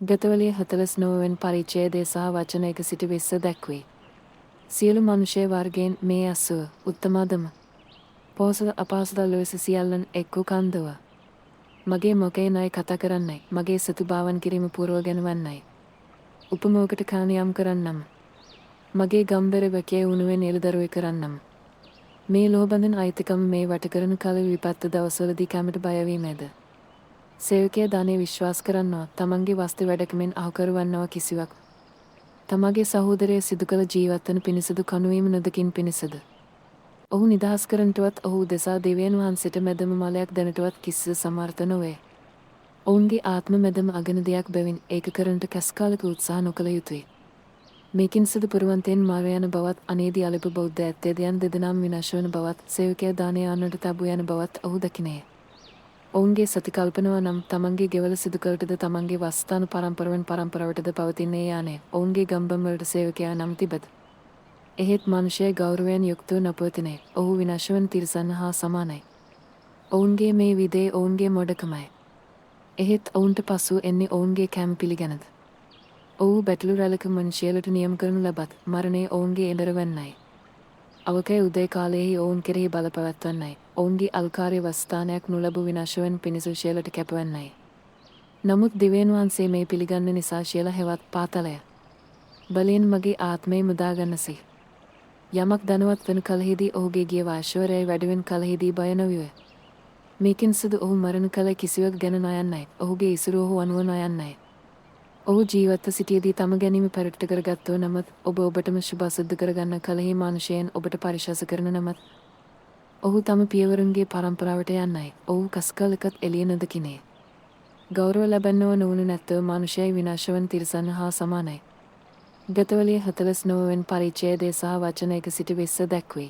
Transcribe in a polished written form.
ගතවලිය 49 වෙනි පරිච්ඡේදය සහ වචන 1 සිට 20 දැක්වේ. සියලු මනුෂ්‍ය වර්ගයෙන් මේ 80 උත්තමදම. පොහොසත අපහසුතා ලෙස සියල්ලන් එක්ව කන්දව. මගේ මොකේ නයි කතා කරන්නයි. මගේ සතු භාවන් කිරීම පුරවගෙන වන්නයි. උපමෝකට කානියම් කරන්නම්. මගේ ගම්බර වැකේ උණුවෙන් එළදරුවේ කරන්නම්. මේ ලෝබඳන් අයිතිකම මේ වට කරන කල විපත්ත දවස්වලදී කැමට බයවීමේද. සේවකයා ධනෙ විශ්වාස කරනවා තමන්ගේ වස්තු වැඩකමෙන් අහකරවන්නවා කිසිවක්. තමගේ සහෝදරය සිදු කළ ජීවත්වන පිණිසදු කනුවීම නොදකින් පිණිසද. ඔහු නිදහස් කරනටවත් ඔහු දෙසා දෙවියන් වහන්සේට මැදම මලයක් දැනටවත් කිසිද සමර්ථ නොවේ. ඔවුන්ගේ ආත්ම මැදම අගන දෙයක් බැවින් ඒක කරනට කැස්කාලක උත්සාහ නොකළ යුතුයි. මේකින් සිදු පුරවන්තයෙන් මාර යන බවත් අනේදී අලප බෞද්ධ ඇත්තේද යන දෙදෙනාම විනාශ වන බවත් සේවකයා දානය යන්නට තබු යන බවත් ඔහු දකිනේ. ඔවුන්ගේ සති කල්පනාව නම් තමන්ගේ ගෙවල සිදු කළටද තමන්ගේ වස්ථාන පරම්පරාවෙන් පරම්පරාවටද පවතින්නේ යානේ. ඔවුන්ගේ ගම්බම් වලට සේවකයා නම් තිබෙත. එහෙත් මනුෂ්‍යය ගෞරවයෙන් යුක්තව නොපවතිනේ. ඔහු විනාශ වන තිරිසන් හා සමානයි. ඔවුන්ගේ මේ විදේ ඔවුන්ගේ මොඩකමයි. එහෙත් ඔවුන්ට පසු එන්නේ ඔවුන්ගේ කැම පිළිගැනද. ඔහු බැටළු රැලක මනුෂ්‍යයලට නියම කරනු ලබත් මරණය ඔවුන්ගේ එඬරවන්නයි. අවකය උදේ කාලයෙහි ඔවුන් කෙරෙහි බල පැවැත්වන්නයි. ඔවුන්ගේ අල්කාර්ය වස්ථානයක් නොලැබූ විනාශවෙන් පිණිස ශියලට කැපවන්නයි. නමුත් දෙවියන් වහන්සේ මේ පිළිගන්න නිසා ශියල හෙවත් පාතලය. බලයෙන් මගේ ආත්මය මුදාගන්නසි. යමක් ධනවත් වන කලෙහිදී ඔහුගේ ගිය වාශ්වරයයි වැඩවෙන කලෙහිදී බය නොවිය. මේකින් සිදු ඔහු මරණ කල කිසිවක් ගැන නොයන්නයි. ඔහුගේ ඉසුරු ඔහු අනුව නොයන්නයි. ඔහු ජීවත්ව සිටියේදී තම ගැනීම පරිට්ට කරගත්තව නමුත් ඔබ ඔබටම ශුභ අසිද්ධ කරගන්න කලෙහි මානුෂයෙන් ඔබට පරිශාස කරන නමුත් ඔහු තම පියවරුන්ගේ පරම්පරාවට යන්නයි. ඔහු කස්කාලකත් එළිය නොදකිනේ. ගෞරව ලැබෙන්නව නොවුණු නැත්තව මානුෂයයි විනාශවන් තිරිසන් හා සමානයි. ගතවලිය 49 වෙනි පරිච්ඡේදය සහ වචන 1 සිට 20 දැක්වේ.